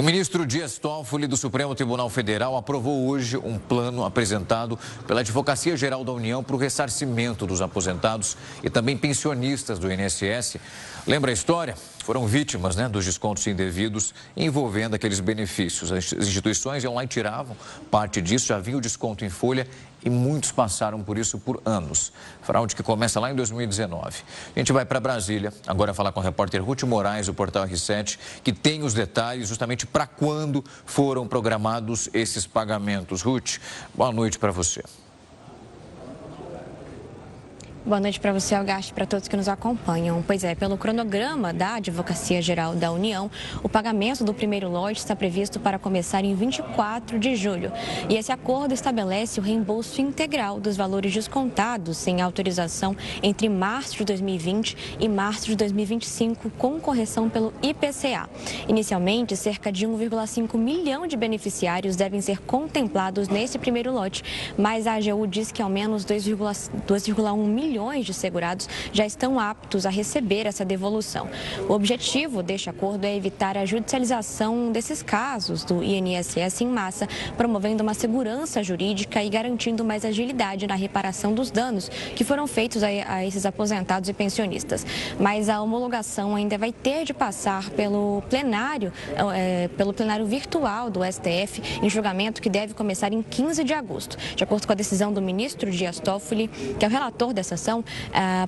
O ministro Dias Toffoli, do Supremo Tribunal Federal, aprovou hoje um plano apresentado pela Advocacia Geral da União para o ressarcimento dos aposentados e também pensionistas do INSS. Lembra a história? Foram vítimas dos descontos indevidos envolvendo aqueles benefícios. As instituições iam lá e tiravam parte disso, já vinha o desconto em folha e muitos passaram por isso por anos. Fraude que começa lá em 2019. A gente vai para Brasília, agora falar com a repórter Ruth Moraes, do Portal R7, que tem os detalhes justamente para quando foram programados esses pagamentos. Ruth, boa noite para você. Boa noite para você, Algarte, e para todos que nos acompanham. Pois é, pelo cronograma da Advocacia Geral da União, o pagamento do primeiro lote está previsto para começar em 24 de julho. E esse acordo estabelece o reembolso integral dos valores descontados sem autorização entre março de 2020 e março de 2025, com correção pelo IPCA. Inicialmente, cerca de 1,5 milhão de beneficiários devem ser contemplados nesse primeiro lote, mas a AGU diz que ao menos 2,1 milhões de segurados já estão aptos a receber essa devolução. O objetivo deste acordo é evitar a judicialização desses casos do INSS em massa, promovendo uma segurança jurídica e garantindo mais agilidade na reparação dos danos que foram feitos a esses aposentados e pensionistas. Mas a homologação ainda vai ter de passar pelo plenário virtual do STF, em julgamento que deve começar em 15 de agosto. De acordo com a decisão do ministro Dias Toffoli, que é o relator dessa ação,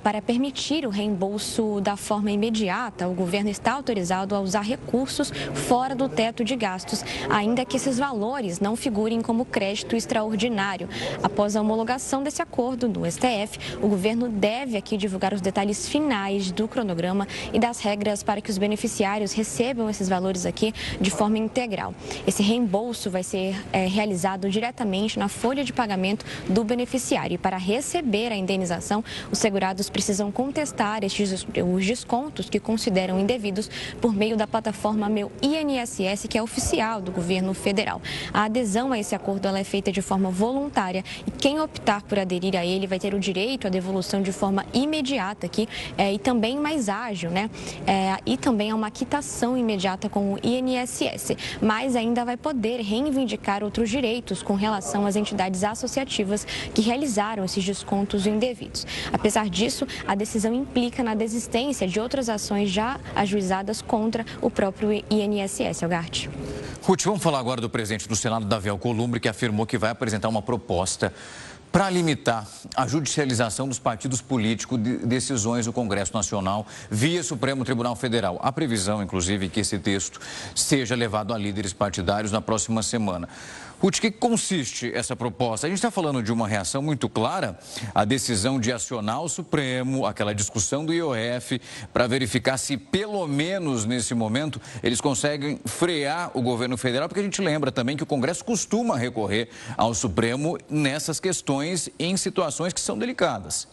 para permitir o reembolso da forma imediata, o governo está autorizado a usar recursos fora do teto de gastos, ainda que esses valores não figurem como crédito extraordinário. Após a homologação desse acordo no STF, o governo deve aqui divulgar os detalhes finais do cronograma e das regras para que os beneficiários recebam esses valores aqui de forma integral. Esse reembolso vai ser realizado diretamente na folha de pagamento do beneficiário. E para receber a indenização, os segurados precisam contestar os descontos que consideram indevidos por meio da plataforma Meu INSS, que é oficial do governo federal. A adesão a esse acordo ela é feita de forma voluntária e quem optar por aderir a ele vai ter o direito à devolução de forma imediata aqui e também mais ágil, e também a uma quitação imediata com o INSS, mas ainda vai poder reivindicar outros direitos com relação às entidades associativas que realizaram esses descontos indevidos. Apesar disso, a decisão implica na desistência de outras ações já ajuizadas contra o próprio INSS, Algarte. Ruth, vamos falar agora do presidente do Senado, Davi Alcolumbre, que afirmou que vai apresentar uma proposta para limitar a judicialização dos partidos políticos de decisões do Congresso Nacional via Supremo Tribunal Federal. A previsão, inclusive, que esse texto seja levado a líderes partidários na próxima semana. Ruth, o que consiste essa proposta? A gente está falando de uma reação muito clara à decisão de acionar o Supremo, aquela discussão do IOF, para verificar se, pelo menos nesse momento, eles conseguem frear o governo federal, porque a gente lembra também que o Congresso costuma recorrer ao Supremo nessas questões em situações que são delicadas.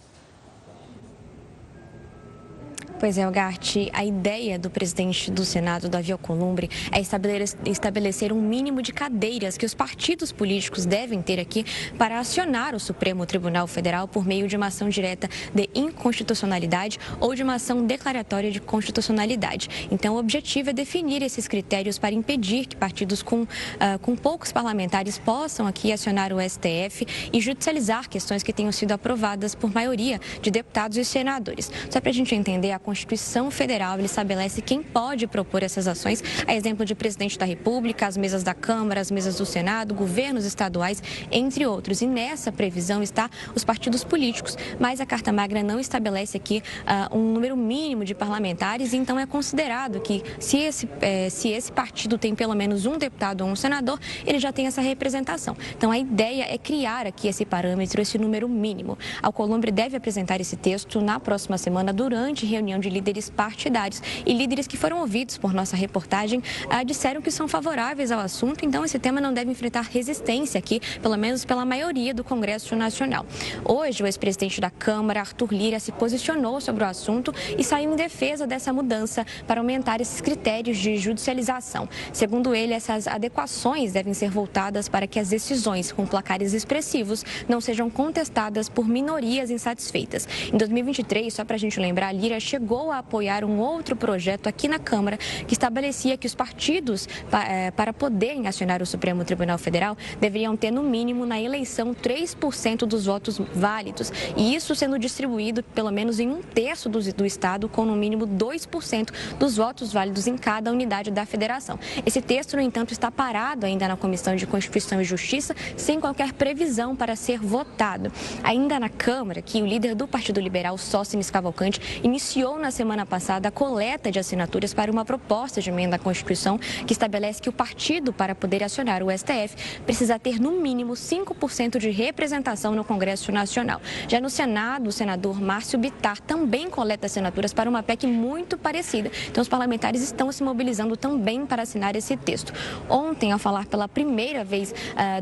Pois é, Algarte, a ideia do presidente do Senado, Davi Alcolumbre, é estabelecer um mínimo de cadeiras que os partidos políticos devem ter aqui para acionar o Supremo Tribunal Federal por meio de uma ação direta de inconstitucionalidade ou de uma ação declaratória de constitucionalidade. Então, o objetivo é definir esses critérios para impedir que partidos com poucos parlamentares possam aqui acionar o STF e judicializar questões que tenham sido aprovadas por maioria de deputados e senadores. Só para a gente entender, a Constituição Federal estabelece quem pode propor essas ações, a exemplo de presidente da República, as mesas da Câmara, as mesas do Senado, governos estaduais, entre outros. E nessa previsão está os partidos políticos, mas a Carta Magna não estabelece aqui um número mínimo de parlamentares, então é considerado que se esse partido tem pelo menos um deputado ou um senador, ele já tem essa representação. Então a ideia é criar aqui esse parâmetro, esse número mínimo. Alcolumbre deve apresentar esse texto na próxima semana durante reunião de líderes partidários, e líderes que foram ouvidos por nossa reportagem disseram que são favoráveis ao assunto, então esse tema não deve enfrentar resistência aqui, pelo menos pela maioria do Congresso Nacional. Hoje, o ex-presidente da Câmara, Arthur Lira, se posicionou sobre o assunto e saiu em defesa dessa mudança para aumentar esses critérios de judicialização. Segundo ele, essas adequações devem ser voltadas para que as decisões com placares expressivos não sejam contestadas por minorias insatisfeitas. Em 2023, só para a gente lembrar, Lira chegou chegou a apoiar um outro projeto aqui na Câmara que estabelecia que os partidos, para poderem acionar o Supremo Tribunal Federal, deveriam ter no mínimo na eleição 3% dos votos válidos, e isso sendo distribuído pelo menos em 1/3 do estado, com no mínimo 2% dos votos válidos em cada unidade da federação. Esse texto, no entanto, está parado ainda na Comissão de Constituição e Justiça, sem qualquer previsão para ser votado. Ainda na Câmara, que o líder do Partido Liberal, Sóstenes Cavalcante, iniciou na semana passada a coleta de assinaturas para uma proposta de emenda à Constituição que estabelece que o partido, para poder acionar o STF, precisa ter no mínimo 5% de representação no Congresso Nacional. Já no Senado, o senador Márcio Bittar também coleta assinaturas para uma PEC muito parecida. Então, os parlamentares estão se mobilizando também para assinar esse texto. Ontem, ao falar pela primeira vez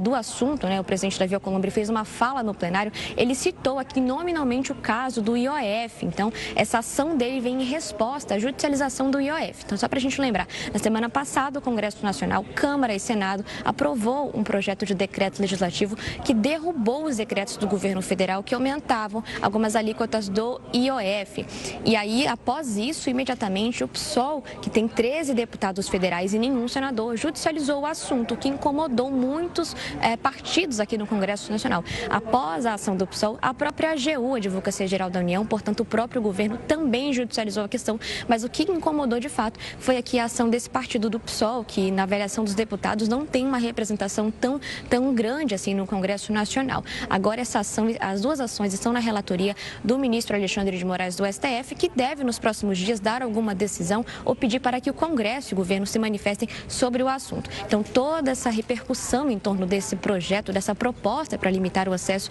do assunto, o presidente Davi Alcolumbre fez uma fala no plenário. Ele citou aqui nominalmente o caso do IOF. Então, essa ação dele vem em resposta à judicialização do IOF. Então, só para a gente lembrar, na semana passada, o Congresso Nacional, Câmara e Senado aprovou um projeto de decreto legislativo que derrubou os decretos do governo federal que aumentavam algumas alíquotas do IOF. E aí, após isso, imediatamente, o PSOL, que tem 13 deputados federais e nenhum senador, judicializou o assunto, que incomodou muitos partidos aqui no Congresso Nacional. Após a ação do PSOL, a própria AGU, Advocacia Geral da União, portanto, o próprio governo também judicializou a questão, mas o que incomodou de fato foi aqui a ação desse partido do PSOL, que na avaliação dos deputados não tem uma representação tão grande assim no Congresso Nacional. Agora, essa ação, as duas ações estão na relatoria do ministro Alexandre de Moraes do STF, que deve nos próximos dias dar alguma decisão ou pedir para que o Congresso e o governo se manifestem sobre o assunto. Então, toda essa repercussão em torno desse projeto, dessa proposta para limitar o acesso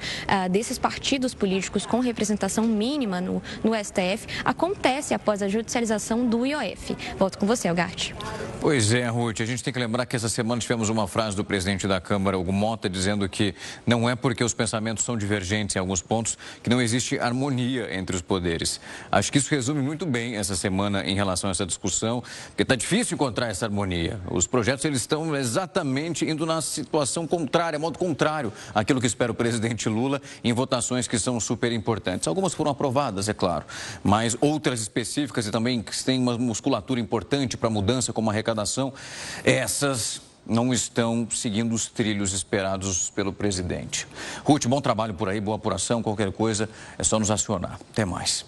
desses partidos políticos com representação mínima no STF, acontece após a judicialização do IOF. Volto com você, Elgarte. Pois é, Ruth, a gente tem que lembrar que essa semana tivemos uma frase do presidente da Câmara, Hugo Mota, dizendo que não é porque os pensamentos são divergentes em alguns pontos que não existe harmonia entre os poderes. Acho que isso resume muito bem essa semana em relação a essa discussão, porque está difícil encontrar essa harmonia. Os projetos eles estão exatamente indo na situação contrária, modo contrário àquilo que espera o presidente Lula em votações que são super importantes. Algumas foram aprovadas, é claro, mas outras específicas e também que têm uma musculatura importante para a mudança, como a arrecadação, essas não estão seguindo os trilhos esperados pelo presidente. Ruth, bom trabalho por aí, boa apuração, qualquer coisa é só nos acionar. Até mais.